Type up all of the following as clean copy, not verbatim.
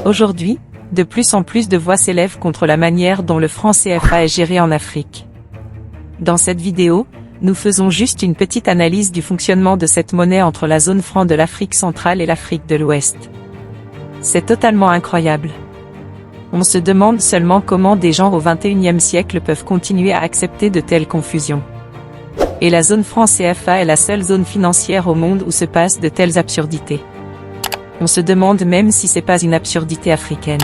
Aujourd'hui, de plus en plus de voix s'élèvent contre la manière dont le franc CFA est géré en Afrique. Dans cette vidéo, nous faisons juste une petite analyse du fonctionnement de cette monnaie entre la zone franc de l'Afrique centrale et l'Afrique de l'Ouest. C'est totalement incroyable. On se demande seulement comment des gens au XXIe siècle peuvent continuer à accepter de telles confusions. Et la zone franc CFA est la seule zone financière au monde où se passent de telles absurdités. On se demande même si c'est pas une absurdité africaine.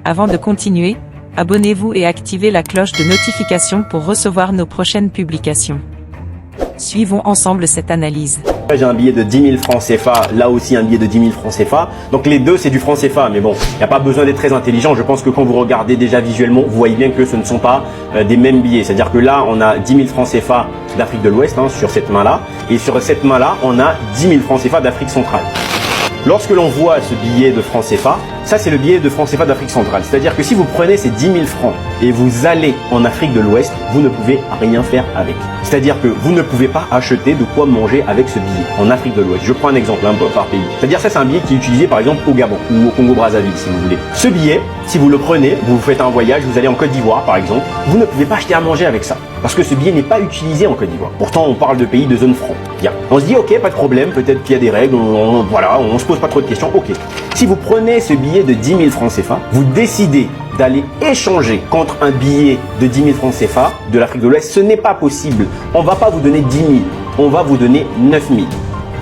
Avant de continuer, abonnez-vous et activez la cloche de notification pour recevoir nos prochaines publications. Suivons ensemble cette analyse. J'ai un billet de 10 000 francs CFA, là aussi un billet de 10 000 francs CFA. Donc les deux c'est du franc CFA, mais bon, il n'y a pas besoin d'être très intelligent. Je pense que quand vous regardez déjà visuellement, vous voyez bien que ce ne sont pas des mêmes billets. C'est-à-dire que là, on a 10 000 francs CFA d'Afrique de l'Ouest sur cette main-là. Et sur cette main-là, on a 10 000 francs CFA d'Afrique centrale. Lorsque l'on voit ce billet de franc CFA, ça c'est le billet de franc CFA d'Afrique centrale. C'est-à-dire que si vous prenez ces 10 000 francs et vous allez en Afrique de l'Ouest, vous ne pouvez rien faire avec. C'est-à-dire que vous ne pouvez pas acheter de quoi manger avec ce billet en Afrique de l'Ouest. Je prends un exemple par pays. C'est-à-dire ça c'est un billet qui est utilisé par exemple au Gabon ou au Congo-Brazzaville si vous voulez. Ce billet, si vous le prenez, vous faites un voyage, vous allez en Côte d'Ivoire par exemple, vous ne pouvez pas acheter à manger avec ça. Parce que ce billet n'est pas utilisé en Côte d'Ivoire. Pourtant, on parle de pays de zone franc. Bien. On se dit, ok, pas de problème, peut-être qu'il y a des règles, on se pose pas trop de questions, ok. Si vous prenez ce billet de 10 000 francs CFA, vous décidez d'aller échanger contre un billet de 10 000 francs CFA de l'Afrique de l'Ouest, ce n'est pas possible. On va pas vous donner 10 000, on va vous donner 9 000.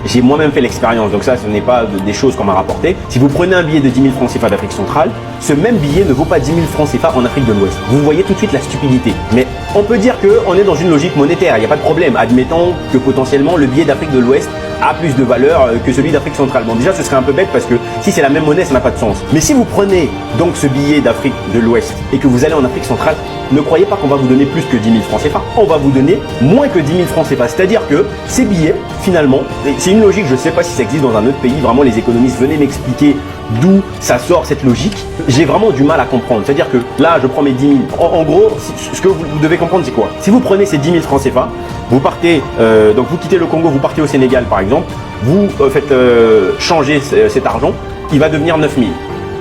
J'ai moi-même fait l'expérience, donc ça, ce n'est pas des choses qu'on m'a rapportées. Si vous prenez un billet de 10 000 francs CFA d'Afrique centrale, ce même billet ne vaut pas 10 000 francs CFA en Afrique de l'Ouest. Vous voyez tout de suite la stupidité. Mais on peut dire qu'on est dans une logique monétaire, il n'y a pas de problème. Admettons que potentiellement le billet d'Afrique de l'Ouest a plus de valeur que celui d'Afrique centrale. Bon, déjà, ce serait un peu bête parce que si c'est la même monnaie, ça n'a pas de sens. Mais si vous prenez donc ce billet d'Afrique de l'Ouest et que vous allez en Afrique centrale, ne croyez pas qu'on va vous donner plus que 10 000 francs CFA. On va vous donner moins que 10 000 francs CFA. C'est-à-dire que ces billets, finalement, c'est une logique, je ne sais pas si ça existe dans un autre pays, vraiment les économistes, venez m'expliquer d'où ça sort cette logique. J'ai vraiment du mal à comprendre. C'est-à-dire que là, je prends mes 10 000. En gros, ce que vous devez comprendre, c'est quoi? Si vous prenez ces 10 000 francs CFA, vous partez, donc vous quittez le Congo, vous partez au Sénégal par exemple, vous faites changer cet argent, il va devenir 9 000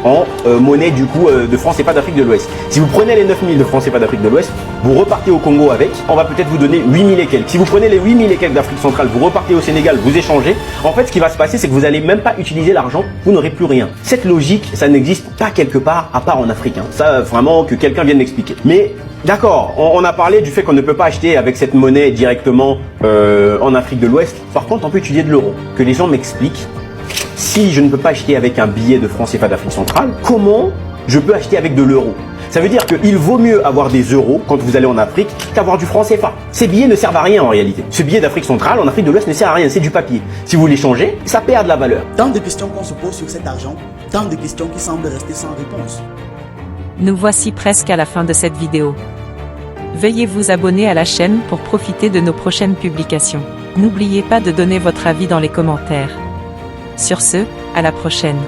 en monnaie du coup de francs CFA d'Afrique de l'Ouest. Si vous prenez les 9 000 de francs CFA d'Afrique de l'Ouest, vous repartez au Congo avec, on va peut-être vous donner 8 000 et quelques. Si vous prenez les 8 000 et quelques d'Afrique centrale, vous repartez au Sénégal, vous échangez. En fait, ce qui va se passer, c'est que vous n'allez même pas utiliser l'argent, vous n'aurez plus rien. Cette logique, ça n'existe pas quelque part à part en Afrique. Ça, vraiment, que quelqu'un vienne m'expliquer. Mais d'accord, on a parlé du fait qu'on ne peut pas acheter avec cette monnaie directement en Afrique de l'Ouest. Par contre, on peut utiliser de l'euro. Que les gens m'expliquent. Si je ne peux pas acheter avec un billet de francs CFA d'Afrique centrale, comment je peux acheter avec de l'euro? Ça veut dire qu'il vaut mieux avoir des euros quand vous allez en Afrique qu'avoir du franc CFA. Ces billets ne servent à rien en réalité. Ce billet d'Afrique centrale en Afrique de l'Ouest ne sert à rien, c'est du papier. Si vous l'échangez, ça perd de la valeur. Tant de questions qu'on se pose sur cet argent, tant de questions qui semblent rester sans réponse. Nous voici presque à la fin de cette vidéo. Veuillez vous abonner à la chaîne pour profiter de nos prochaines publications. N'oubliez pas de donner votre avis dans les commentaires. Sur ce, à la prochaine.